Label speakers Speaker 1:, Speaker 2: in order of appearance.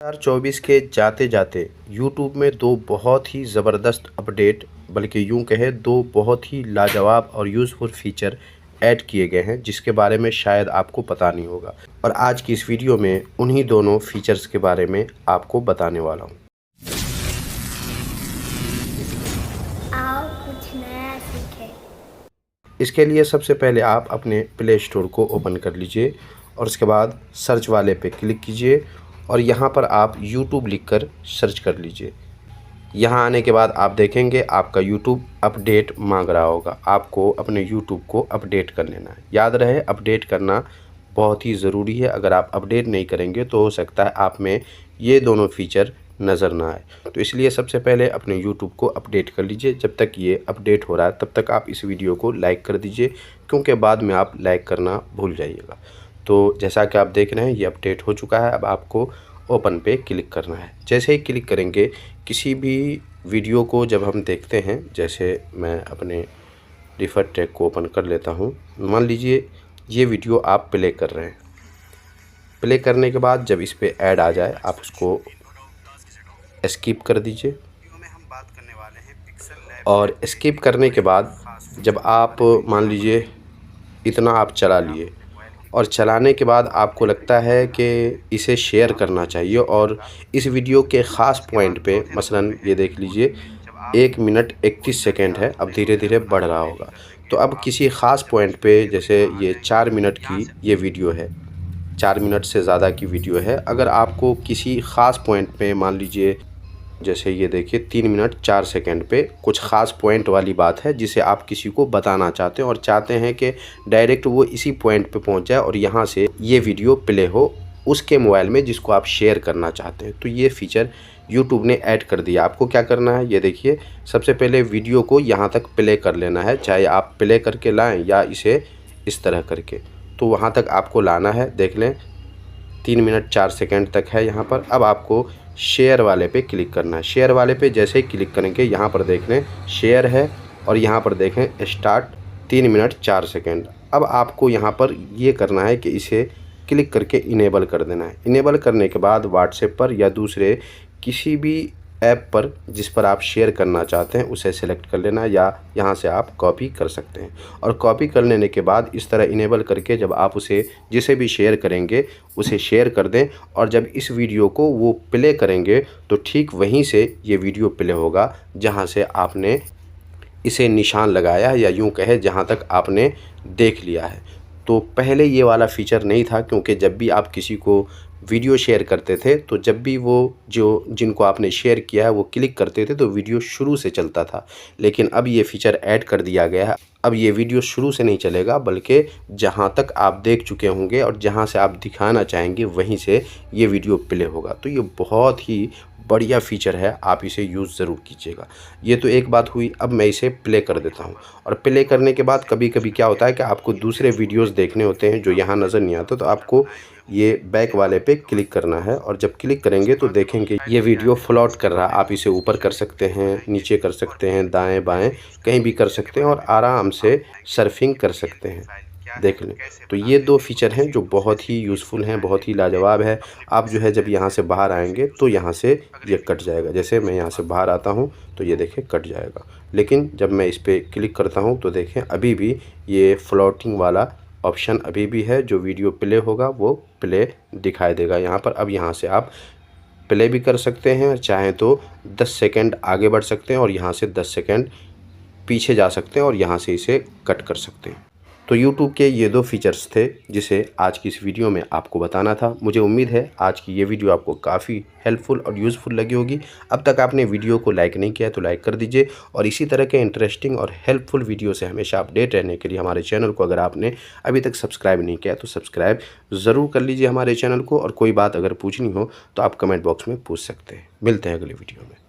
Speaker 1: 2024 के जाते जाते यूट्यूब में दो बहुत ही ज़बरदस्त अपडेट, बल्कि यूँ कहें दो बहुत ही लाजवाब और यूज़फुल फ़ीचर ऐड किए गए हैं, जिसके बारे में शायद आपको पता नहीं होगा। और आज की इस वीडियो में उन्हीं दोनों फ़ीचर्स के बारे में आपको बताने वाला हूँ।
Speaker 2: आओ कुछ नया सीखें।
Speaker 1: इसके लिए सबसे पहले आप अपने प्ले स्टोर को ओपन कर लीजिए और उसके बाद सर्च वाले पे क्लिक कीजिए और यहाँ पर आप यूट्यूब लिखकर सर्च कर लीजिए। यहाँ आने के बाद आप देखेंगे आपका यूट्यूब अपडेट मांग रहा होगा। आपको अपने यूट्यूब को अपडेट कर लेना है। याद रहे, अपडेट करना बहुत ही ज़रूरी है। अगर आप अपडेट नहीं करेंगे तो हो सकता है आप में ये दोनों फीचर नज़र ना आए। तो इसलिए सबसे पहले अपने यूट्यूब को अपडेट कर लीजिए। जब तक ये अपडेट हो रहा है तब तक आप इस वीडियो को लाइक कर दीजिए, क्योंकि बाद में आप लाइक करना भूल जाइएगा। तो जैसा कि आप देख रहे हैं ये अपडेट हो चुका है। अब आपको ओपन पे क्लिक करना है। जैसे ही क्लिक करेंगे, किसी भी वीडियो को जब हम देखते हैं, जैसे मैं अपने रिफर ट्रैक को ओपन कर लेता हूं, मान लीजिए ये वीडियो आप प्ले कर रहे हैं। प्ले करने के बाद जब इस पे ऐड आ जाए आप उसको स्किप कर दीजिए। और स्किप करने के बाद जब आप मान लीजिए इतना आप चला लिए और चलाने के बाद आपको लगता है कि इसे शेयर करना चाहिए और इस वीडियो के ख़ास पॉइंट पे, मसलन ये देख लीजिए 1 मिनट 31 सेकंड है, अब धीरे धीरे बढ़ रहा होगा। तो अब किसी ख़ास पॉइंट पे, जैसे ये 4 मिनट की ये वीडियो है, 4 मिनट से ज़्यादा की वीडियो है। अगर आपको किसी ख़ास पॉइंट पे, मान लीजिए जैसे ये देखिए 3 मिनट 4 सेकंड पे कुछ ख़ास पॉइंट वाली बात है जिसे आप किसी को बताना चाहते हैं और चाहते हैं कि डायरेक्ट वो इसी पॉइंट पे पहुंच जाए और यहाँ से ये वीडियो प्ले हो उसके मोबाइल में जिसको आप शेयर करना चाहते हैं, तो ये फ़ीचर यूट्यूब ने ऐड कर दिया। आपको क्या करना है, ये देखिए सबसे पहले वीडियो को यहाँ तक प्ले कर लेना है, चाहे आप प्ले करके लाएँ या इसे इस तरह करके, तो वहाँ तक आपको लाना है। देख लें 3 मिनट 4 सेकंड तक है यहाँ पर। अब आपको शेयर वाले पे क्लिक करना है। शेयर वाले पे जैसे ही क्लिक करेंगे, यहाँ पर देख लें शेयर है और यहाँ पर देखें स्टार्ट 3 मिनट 4 सेकंड। अब आपको यहाँ पर ये करना है कि इसे क्लिक करके इनेबल कर देना है। इनेबल करने के बाद व्हाट्सएप पर या दूसरे किसी भी ऐप पर जिस पर आप शेयर करना चाहते हैं उसे सेलेक्ट कर लेना, या यहाँ से आप कॉपी कर सकते हैं। और कॉपी कर लेने के बाद इस तरह इनेबल करके जब आप उसे जिसे भी शेयर करेंगे उसे शेयर कर दें, और जब इस वीडियो को वो प्ले करेंगे तो ठीक वहीं से ये वीडियो प्ले होगा जहाँ से आपने इसे निशान लगाया है, या यूँ कहे जहाँ तक आपने देख लिया है। तो पहले ये वाला फ़ीचर नहीं था, क्योंकि जब भी आप किसी को वीडियो शेयर करते थे तो जब भी वो जिनको आपने शेयर किया है वो क्लिक करते थे तो वीडियो शुरू से चलता था। लेकिन अब ये फ़ीचर ऐड कर दिया गया है। अब ये वीडियो शुरू से नहीं चलेगा, बल्कि जहाँ तक आप देख चुके होंगे और जहाँ से आप दिखाना चाहेंगे वहीं से ये वीडियो प्ले होगा। तो ये बहुत ही बढ़िया फ़ीचर है, आप इसे यूज़ ज़रूर कीजिएगा। ये तो एक बात हुई। अब मैं इसे प्ले कर देता हूँ और प्ले करने के बाद कभी कभी क्या होता है कि आपको दूसरे वीडियोस देखने होते हैं जो यहाँ नज़र नहीं आते, तो आपको ये बैक वाले पे क्लिक करना है और जब क्लिक करेंगे तो देखेंगे ये वीडियो फ्लोट कर रहा है। आप इसे ऊपर कर सकते हैं, नीचे कर सकते हैं, दाएं बाएं कहीं भी कर सकते हैं और आराम से सर्फिंग कर सकते हैं। देख लें, तो ये दो फीचर हैं जो बहुत ही यूज़फुल हैं, बहुत ही लाजवाब है। आप जो है जब यहाँ से बाहर आएंगे तो यहाँ से ये कट जाएगा। जैसे मैं यहाँ से बाहर आता हूँ तो ये देखें कट जाएगा, लेकिन जब मैं इस पर क्लिक करता हूँ तो देखें अभी भी ये फ्लोटिंग वाला ऑप्शन अभी भी है। जो वीडियो प्ले होगा वो प्ले दिखाई देगा यहाँ पर। अब यहाँ से आप प्ले भी कर सकते हैं, चाहें तो 10 सेकंड आगे बढ़ सकते हैं और यहाँ से 10 सेकंड पीछे जा सकते हैं और यहाँ से इसे कट कर सकते हैं। तो YouTube के ये दो फीचर्स थे जिसे आज की इस वीडियो में आपको बताना था। मुझे उम्मीद है आज की ये वीडियो आपको काफ़ी हेल्पफुल और यूज़फुल लगी होगी। अब तक आपने वीडियो को लाइक नहीं किया तो लाइक कर दीजिए, और इसी तरह के इंटरेस्टिंग और हेल्पफुल वीडियो से हमेशा अपडेट रहने के लिए हमारे चैनल को अगर आपने अभी तक सब्सक्राइब नहीं किया तो सब्सक्राइब ज़रूर कर लीजिए हमारे चैनल को। और कोई बात अगर पूछनी हो तो आप कमेंट बॉक्स में पूछ सकते हैं। मिलते हैं अगले वीडियो में।